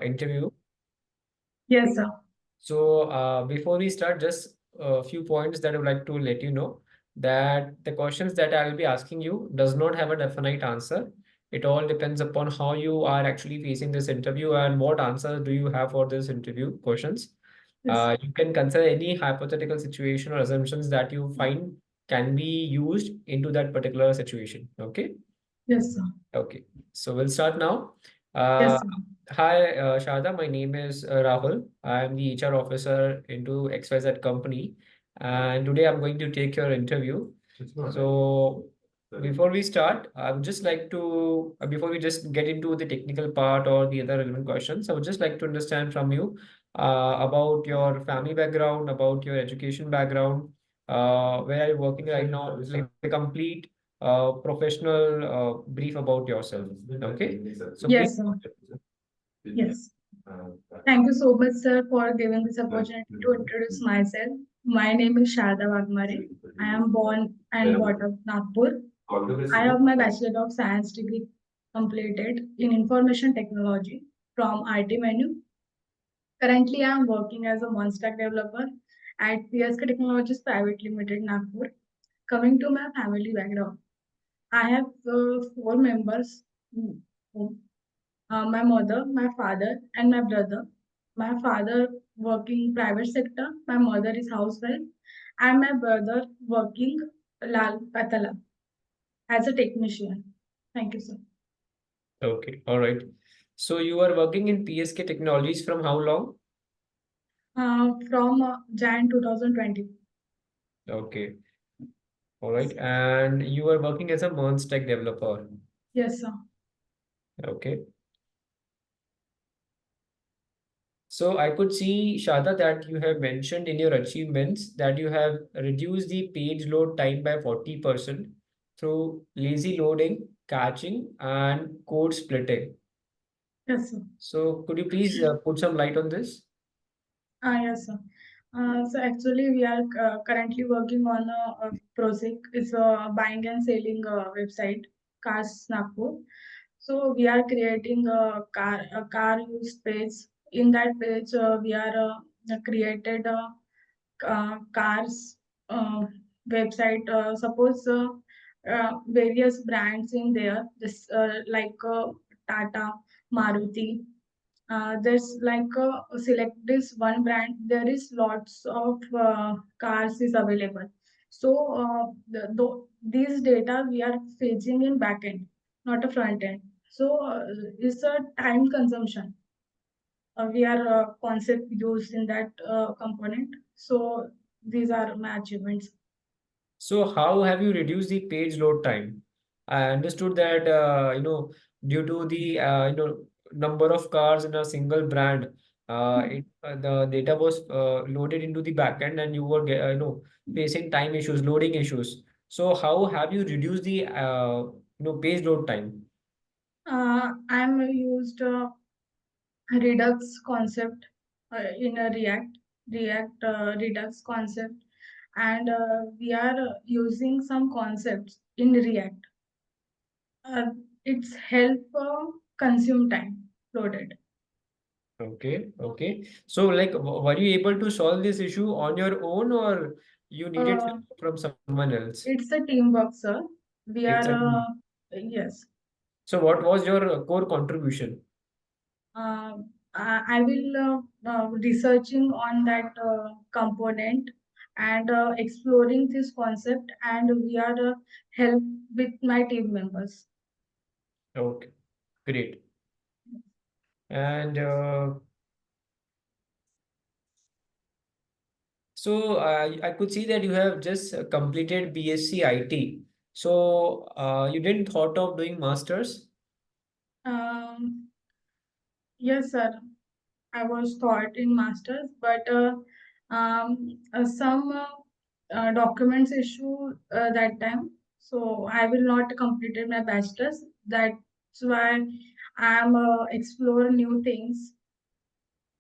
interview. Yes, sir. So before we start, just a few points that I would like to let you know that the questions that I will be asking you does not have a definite answer. It all depends upon how you are actually facing this interview and what answers do you have for this interview questions. Yes, You can consider any hypothetical situation or assumptions that you find can be used into that particular situation. Okay. yes, sir. Okay, so we'll start now. Yes, Uh, sir. Hi, Sharda. My name is Rahul. I am the HR officer into XYZ company, and today I'm going to take your interview. So, before we start, I would just like to, before we just get into the technical part or the other relevant questions, I would just like to understand from you about your family background, about your education background, where are you working right now, like the complete professional brief about yourself. Okay, so please. Yes, sir. Yes. Thank you so much, sir, for giving this opportunity to introduce myself. My name is Sharda Waghmare. I am born and brought up Nagpur. I have my Bachelor of Science degree completed in Information Technology from IT Menu. Currently, I am working as a Monstack developer at PSK Technologies Private Limited, Nagpur. Coming to my family background, I have four members. mm, my mother, my father, and my brother. My father working private sector, my mother is housewife, and my brother working Lal Patala as a technician. Thank you, sir. Okay, all right. So you are working in PSK Technologies from how long? From Jan 2020. Okay, all right. And you are working as a Merns Tech developer. Yes, sir. Okay. So I could see, Shada, that you have mentioned in your achievements that you have reduced the page load time by 40% through lazy loading, caching, and code splitting. Yes, sir. So could you please put some light on this? Yes, sir. So actually, we are currently working on a project. It's a buying and selling website, Cars Nagpur. So we are creating a car use page. In that page, we are created cars uh, website. Suppose various brands in there, this like Tata, Maruti. There's like select this one brand. There is lots of cars is available. So these data we are fetching in backend, not a front end. So it's a time consumption. We are concept used in that component. So these are my achievements. So how have you reduced the page load time? I understood that due to the number of cars in a single brand, the data was loaded into the backend, and you were facing time issues, loading issues. So how have you reduced the page load time? I'm used Redux concept in a React Redux concept, and we are using some concepts in React. It's help consume time loaded. Okay, okay. So like, were you able to solve this issue on your own, or you needed Uh, help from someone else? it's a teamwork, sir. We It's are a yes. So what was your core contribution? Uh, I will researching on that component and exploring this concept, and we are help with my team members. Okay, great. And so I could see that you have just completed BSc IT. So you didn't thought of doing masters? Um, yes, sir. I was taught in masters, but some documents issue that time, so I will not completed my bachelor's. That's why I'm explore new things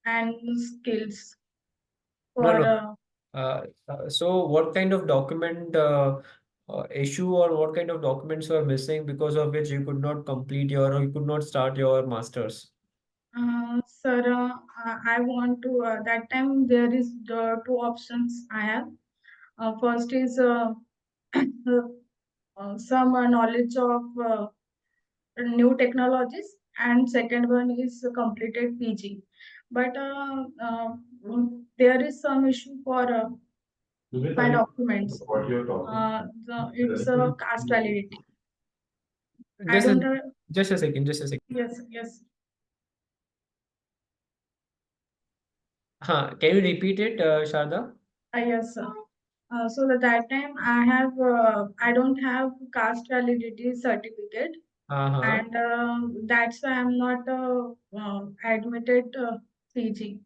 and skills No, for no. So what kind of document issue or what kind of documents were missing because of which you could not complete your or you could not start your masters? Sir, I want to, that time there is the two options I have. First is some knowledge of new technologies, and second one is completed PG. But there is some issue for my documents. It's a caste validity. I Just don't a, know. just a second, just a second. Yes, yes. Can you repeat it, Sharda? Yes, sir. So at that time I don't have caste validity certificate, Uh-huh. and that's why I'm not admitted PG.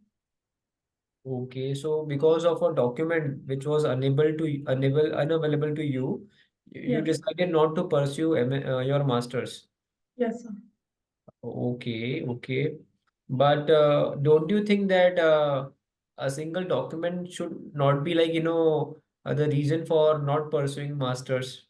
Okay, so because of a document which was unavailable to you, you Yes, decided not to pursue your master's. yes, sir. Okay, okay. But don't you think that a single document should not be like, the reason for not pursuing masters?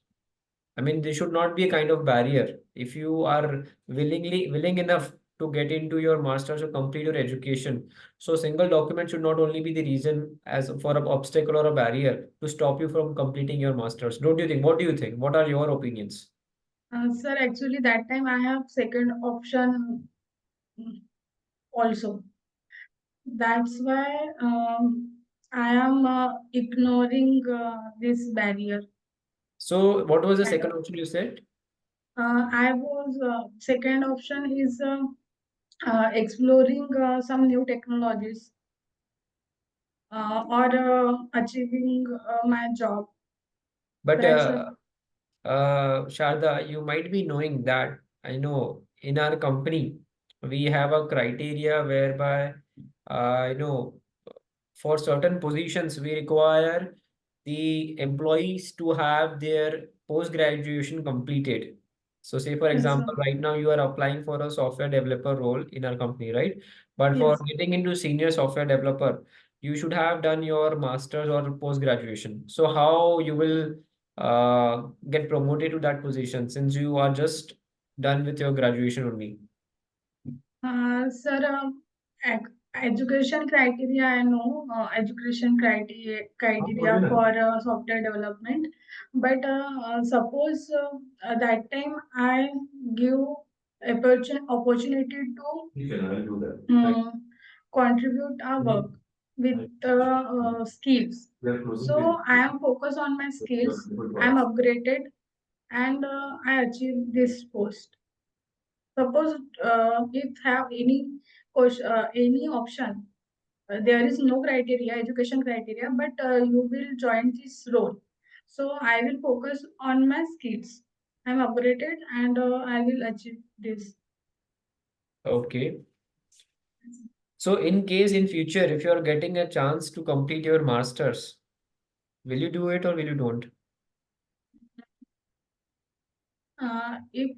I mean, there should not be a kind of barrier. If you are willing enough to get into your master's or complete your education, so single document should not only be the reason as for an obstacle or a barrier to stop you from completing your master's. Don't you think? What do you think? What are your opinions? Sir, actually that time I have second option also. That's why I am ignoring this barrier. So, what was the And second option you said? I was second option is exploring some new technologies or achieving my job. But That's Sharda, you might be knowing that I know in our company we have a criteria whereby for certain positions we require the employees to have their post graduation completed. So say for yes, example, right now you are applying for a software developer role in our company, right? But for yes. getting into senior software developer, you should have done your master's or post graduation. So how you will get promoted to that position since you are just done with your graduation only? Sir, education criteria, I know education criteria for software development, but suppose that time I give opportunity to contribute our work with skills. So I am focused on my skills. I am upgraded and I achieve this post. Suppose if have any option, there is no criteria, education criteria, but you will join this role. So I will focus on my skills. I'm upgraded and I will achieve this. Okay. So in case in future, if you are getting a chance to complete your masters, will you do it or will you don't? If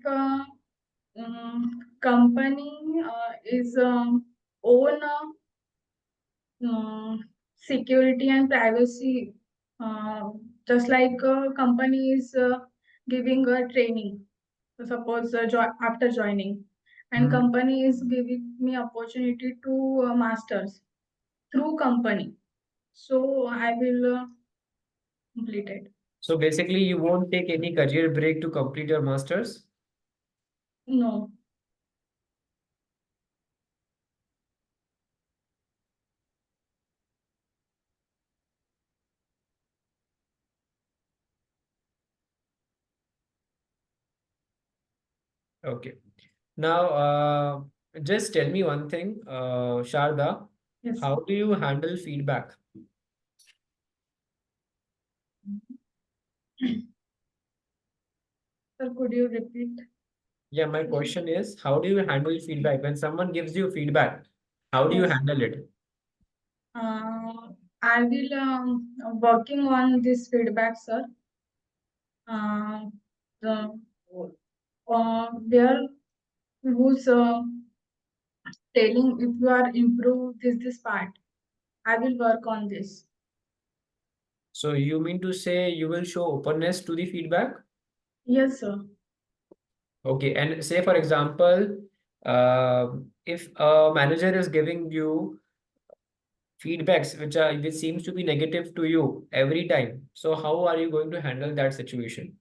company is own security and privacy, uh, just like a company is giving a training. So suppose after joining, and Hmm. company is giving me opportunity to masters through company. So I will complete it. So basically, you won't take any career break to complete your masters. No. Okay. Now, just tell me one thing, Sharda, Yes. how do you handle feedback? Sir, could you repeat Yeah, my question? question is, how do you handle feedback? When someone gives you feedback, how do you Yes. handle it? Uh, I will working on this feedback, sir. Uh, the there who's telling if you are improve this part. I will work on this. So you mean to say you will show openness to the feedback? Yes, sir. Okay, and say for example, if a manager is giving you feedbacks which seems to be negative to you every time, so how are you going to handle that situation?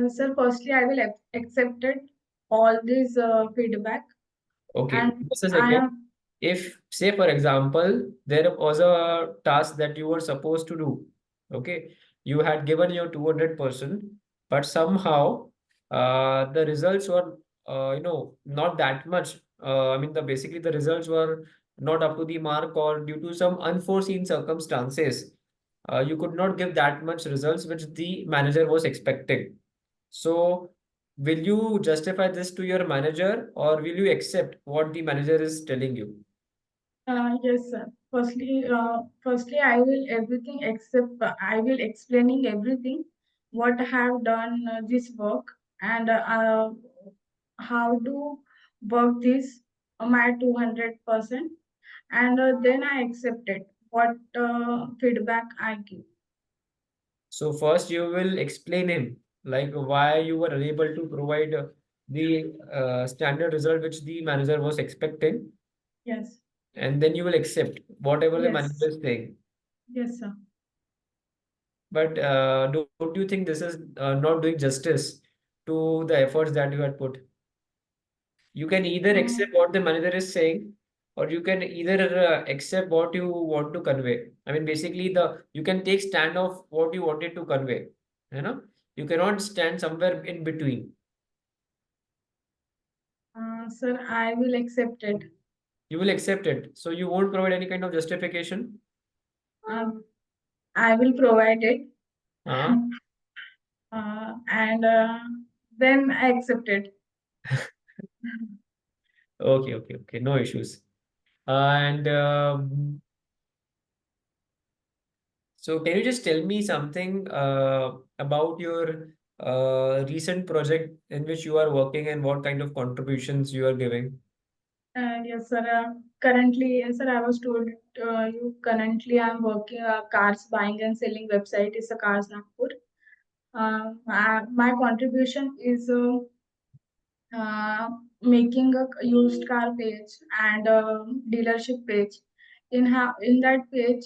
Sir, firstly, I will accept it, all this feedback, Okay, and just a I second. am If, say, for example, there was a task that you were supposed to do, okay, you had given your 200%, but somehow the results were, not that much. I mean, basically the results were not up to the mark, or due to some unforeseen circumstances, you could not give that much results which the manager was expecting. So, will you justify this to your manager, or will you accept what the manager is telling you? yes, sir. Firstly, I will everything except I will explaining everything what I have done this work and how to work this my 200%, and then I accepted what feedback I give. So, first you will explain him like why you were unable to provide the standard result which the manager was expecting, Yes, and then you will accept whatever the manager yes, is saying. yes, sir. But don't you think this is not doing justice to the efforts that you had put? You can either accept Um, what the manager is saying, or you can either accept what you want to convey. I mean, basically, the you can take stand of what you wanted to convey. You know, you cannot stand somewhere in between. sir, I will accept it. You will accept it, so you won't provide any kind of justification. Um, I will provide it, Uh, and then I accept it. okay, okay, okay, no issues. And so, can you just tell me something about your recent project in which you are working and what kind of contributions you are giving? Yes, sir. Currently, yes, sir, I was told you currently I'm working cars buying and selling website is a Cars Nagpur. My contribution is uh, making a used car page and dealership page. In that page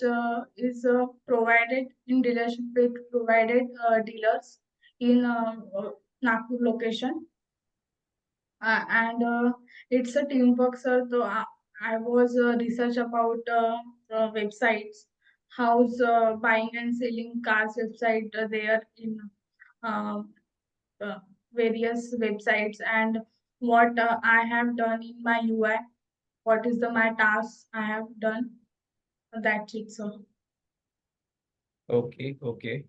is provided in dealership page provided dealers in Nagpur location, and it's a teamwork, sir. So I was research about websites, how's buying and selling cars website there in uh, uh, various websites, and what I have done in my UI, what is the my task I have done. That's it, sir. Okay, okay.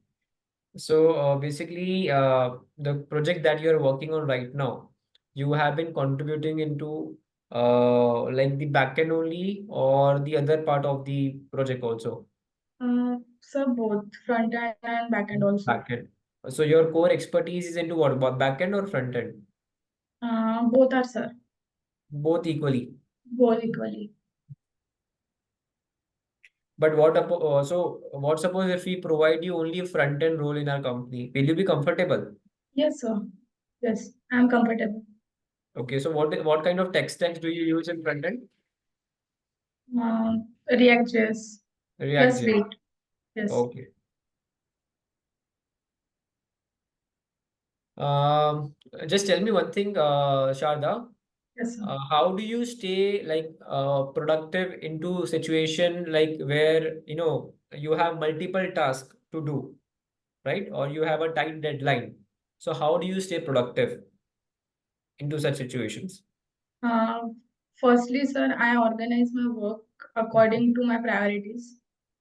So basically, the project that you are working on right now, you have been contributing into like the backend only, or the other part of the project also? So both front end and back end also. Backend. So your core expertise is into what, backend or front end? Both are, sir. Both equally. Both equally. But so what suppose if we provide you only a front end role in our company, will you be comfortable? Yes, sir. Yes, I'm comfortable. Okay, so what kind of tech stacks do you use in front end? React.js plus React.js. React. Yes. Okay. Just tell me one thing, Sharda. Yes, sir. How do you stay like productive into situation like where you have multiple tasks to do, right? Or you have a tight deadline. So how do you stay productive into such situations? Uh, Firstly, sir, I organize my work according to my priorities.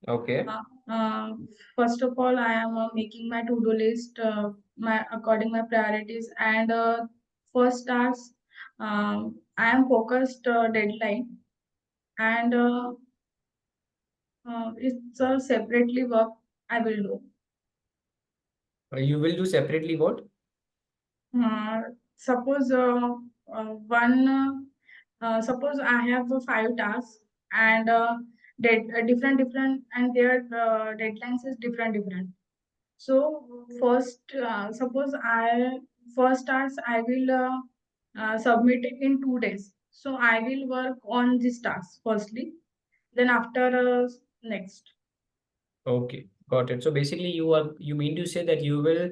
Okay. Uh, uh, First of all, I am making my to-do list my according my priorities, and first task I am focused deadline, and it's separately work I will do. You will do separately what? Uh, Suppose one suppose I have five tasks, and different and their deadlines is different. So first, suppose I first task I will submit it in 2 days. So I will work on this task firstly, then after next. Okay, got it. So basically, you mean to say that you will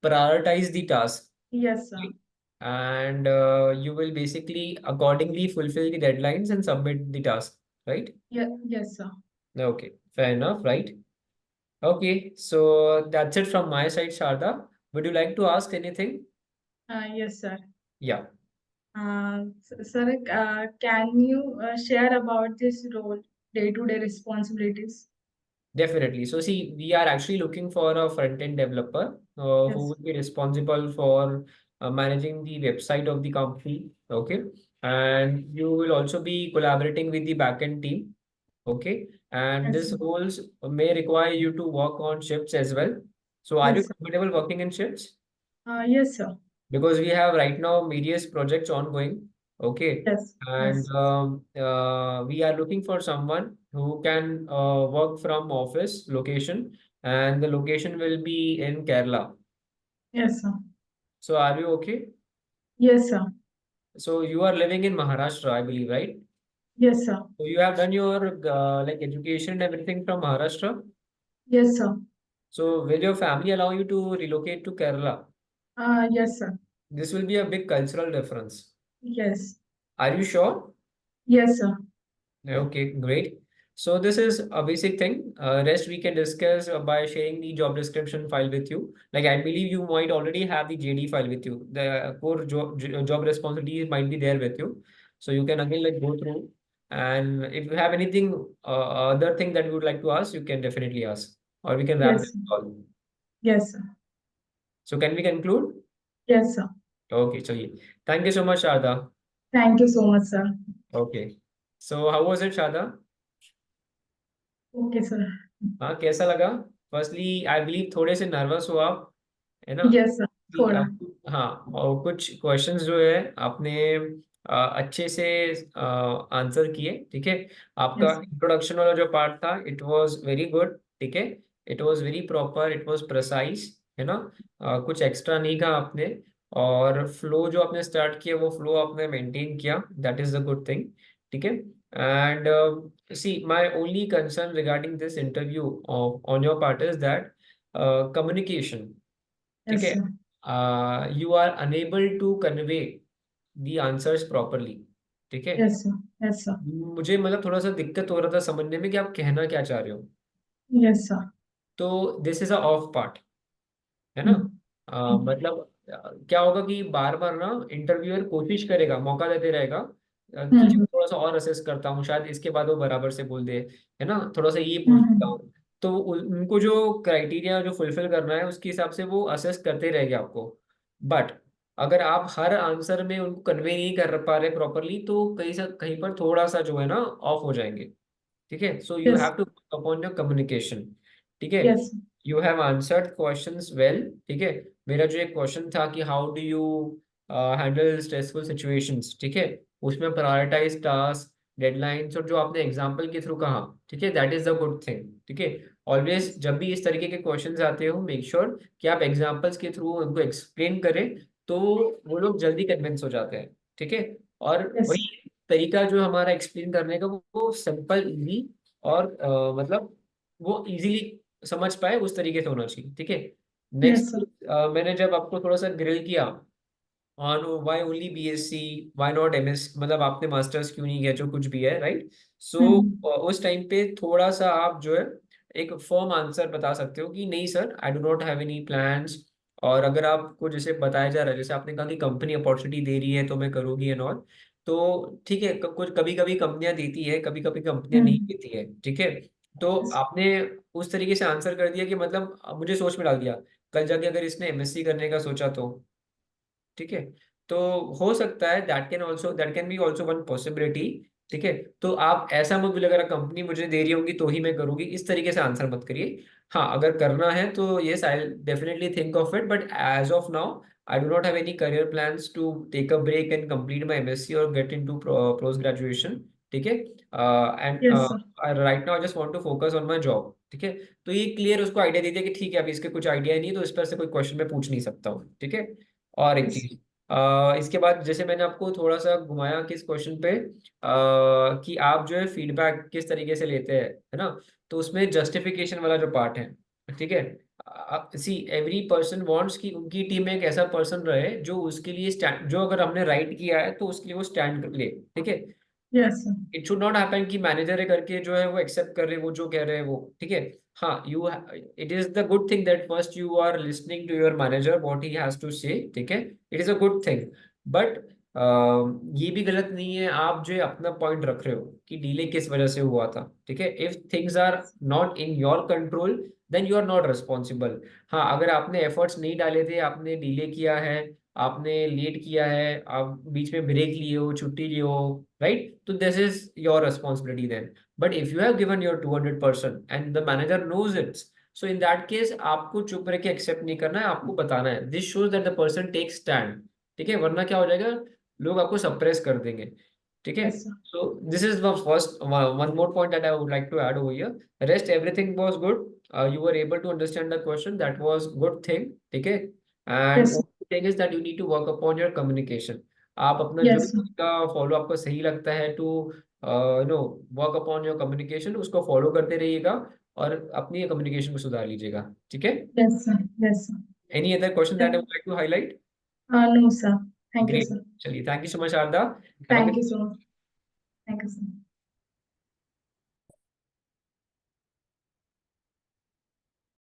prioritize the task, Yes, sir. right? And you will basically accordingly fulfill the deadlines and submit the task, right? Yeah, yes, sir. Okay, fair enough, right? Okay, so that's it from my side, Sharda. Would you like to ask anything? Yes, sir. Yeah. Sir, can you share about this role, day-to-day responsibilities? Definitely. So see, we are actually looking for a front-end developer who Yes, will be responsible for managing the website of the company. Okay. And you will also be collaborating with the backend team. Okay. And yes, this sir. roles may require you to work on shifts as well. So are you Yes, sir. comfortable working in shifts? Yes, sir. Because we have right now various projects ongoing. Okay. Yes, And yes, we are looking for someone who can work from office location, and the location will be in Kerala. yes, sir. So are you okay? Yes, sir. So you are living in Maharashtra, I believe, right? Yes, sir. So you have done your like education and everything from Maharashtra. Yes, sir. So will your family allow you to relocate to Kerala? Yes, sir. This will be a big cultural difference. Yes, Are you sure? yes, sir. Okay, great. So this is a basic thing. Rest we can discuss by sharing the job description file with you. Like I believe you might already have the JD file with you. The core job responsibilities might be there with you. So you can again like go through. And if you have anything other thing that you would like to ask, you can definitely ask. Or we can wrap Yes, this sir. call. Yes, sir. So can we conclude? Yes, sir. Okay, so yeah. Thank you so much, Shada. Thank you so much, sir. Okay. So how was it, Shada? Okay, sir. हाँ कैसा लगा firstly I believe थोड़े से nervous हो आप है ना Yes, sir. कि थोड़ा. हाँ और कुछ क्वेश्चंस जो है आपने अच्छे से आंसर किए ठीक है आपका Yes, इंट्रोडक्शन वाला जो पार्ट था इट वाज वेरी गुड ठीक है it was very proper it was precise है ना कुछ एक्स्ट्रा नहीं कहा आपने और फ्लो जो आपने स्टार्ट किया वो फ्लो आपने मेंटेन किया that is the good thing ठीक है and see, my only concern regarding this interview on your part is that communication. ठीक yes, है sir. You are unable to convey the answers properly. ठीक है Yes, sir. Yes, sir. मुझे मतलब थोड़ा सा दिक्कत हो रहा था समझने में कि आप कहना क्या चाह रहे हो Yes, sir. तो this is a of part है ना Hmm. Hmm. मतलब क्या होगा कि बार बार ना इंटरव्यूअर कोशिश करेगा मौका देते रहेगा कि Hmm. चलो थोड़ा सा और असेस करता हूँ शायद इसके बाद वो बराबर से बोल दे है ना थोड़ा सा ये पूछ लेता Hmm. हूँ तो उनको जो क्राइटेरिया जो फुलफिल करना है उसके हिसाब से वो असेस करते रहेंगे आपको बट अगर आप हर आंसर में उनको कन्वे नहीं कर पा रहे प्रॉपरली तो कहीं पर थोड़ा सा जो है ना ऑफ हो जाएंगे ठीक है so you Yes, have two upon your communication ठीक है yes, you have answered questions well ठीक है मेरा जो एक क्वेश्चन था कि how do you handle stressful situations ठीक है उसमें प्रायोरिटाइज टास्क डेडलाइंस और जो आपने एग्जांपल के थ्रू कहा ठीक है that is the good thing ठीक है ऑलवेज जब भी इस तरीके के क्वेश्चंस आते हो मेक श्योर कि आप एग्जांपल्स के थ्रू उनको एक्सप्लेन करें तो वो लोग जल्दी कन्विंस हो जाते हैं ठीक है और yes, वही तरीका जो हमारा एक्सप्लेन करने का वो सिंपल इजी और मतलब वो इजीली समझ पाए उस तरीके से होना चाहिए ठीक है yes, नेक्स्ट sir. मैंने जब आपको थोड़ा सा ग्रिल किया on why only BSc why not MS मतलब आपने मास्टर्स क्यों नहीं किया जो कुछ भी है राइट सो Hmm. उस टाइम पे थोड़ा सा आप जो है एक फर्म आंसर बता सकते हो कि नहीं sir I do not have any plans और अगर आपको जैसे बताया जा रहा है जैसे आपने कहा कि कंपनी अपॉर्चुनिटी दे रही है तो मैं करूंगी एंड ऑल तो ठीक है कुछ कभी कभी कंपनियां देती है कभी कभी कंपनियां नहीं Hmm. देती है ठीक है तो Yes, आपने उस तरीके से आंसर कर दिया कि मतलब मुझे सोच में डाल दिया कल जाके अगर इसने एमएससी करने का सोचा तो ठीक है तो हो सकता है that can be also one possibility ठीक है तो आप ऐसा मत बोलिए अगर कंपनी मुझे दे रही होगी तो ही मैं करूंगी इस तरीके से आंसर मत करिए हाँ अगर करना है तो yes I definitely think of it but as of now I do not have any career plans to take a break and complete my MSc और गेट इनटू पोस्ट ग्रेजुएशन ठीक है and yes, sir. Right now I just want to focus on my job ठीक है तो ये clear उसको idea दीजिए कि ठीक है अभी इसके कुछ आइडिया नहीं है तो इस पर से कोई क्वेश्चन मैं पूछ नहीं सकता हूँ ठीक है और एक Yes, चीज इसके बाद जैसे मैंने आपको थोड़ा सा घुमाया किस क्वेश्चन पे, कि आप जो है फीडबैक किस तरीके से लेते हैं, है ना। तो उसमें जस्टिफिकेशन वाला जो पार्ट है, ठीक है। सी एवरी पर्सन वांट्स कि उनकी टीम में एक ऐसा पर्सन रहे जो उसके लिए स्टैंड, जो अगर हमने राइट किया है तो उसके लिए वो स्टैंड ले, ठीक है। Yes sir. It should not happen कि मैनेजर है करके जो है वो एक्सेप्ट कर रहे हैं वो जो कह रहे हैं वो, ठीक है। हाँ, you, it is the good thing that first you are listening to your manager what he has to say, ठीक है। It is a good thing. But ये भी गलत नहीं है आप जो है अपना पॉइंट रख रहे हो कि डिले किस वजह से हुआ था, ठीक है। If things are not in your control then you are not responsible. हाँ, अगर आपने एफर्ट्स नहीं डाले थे, आपने डिले किया है, आपने लेट किया है, आप बीच में ब्रेक लिए हो, छुट्टी लिए हो, राइट, तो this is your responsibility then. But if you have given your 200% and the manager knows it, so in that case आपको चुप रह के एक्सेप्ट नहीं करना है, आपको बताना है। This shows that the person take stand, ठीक है। वरना क्या हो जाएगा, लोग आपको सप्रेस कर देंगे, ठीक है। Yes sir. So this is the first one more point that I would like to add over here. Rest everything was good, you were able to understand the question, that was good thing, ठीक है। and yes only thing is that you need to work upon your communication. आप अपना जो भी yes sir. तरीका follow आपको सही लगता है to know work upon your communication, उसको फॉलो करते रहिएगा और अपनी कम्युनिकेशन को सुधार लीजिएगा, ठीक है। Yes sir. Yes any other question that I would like to highlight? Sir. No sir. Thank you great, sir. चलिए, thank you so much Sharda, have a thank good you so much. Thank you sir.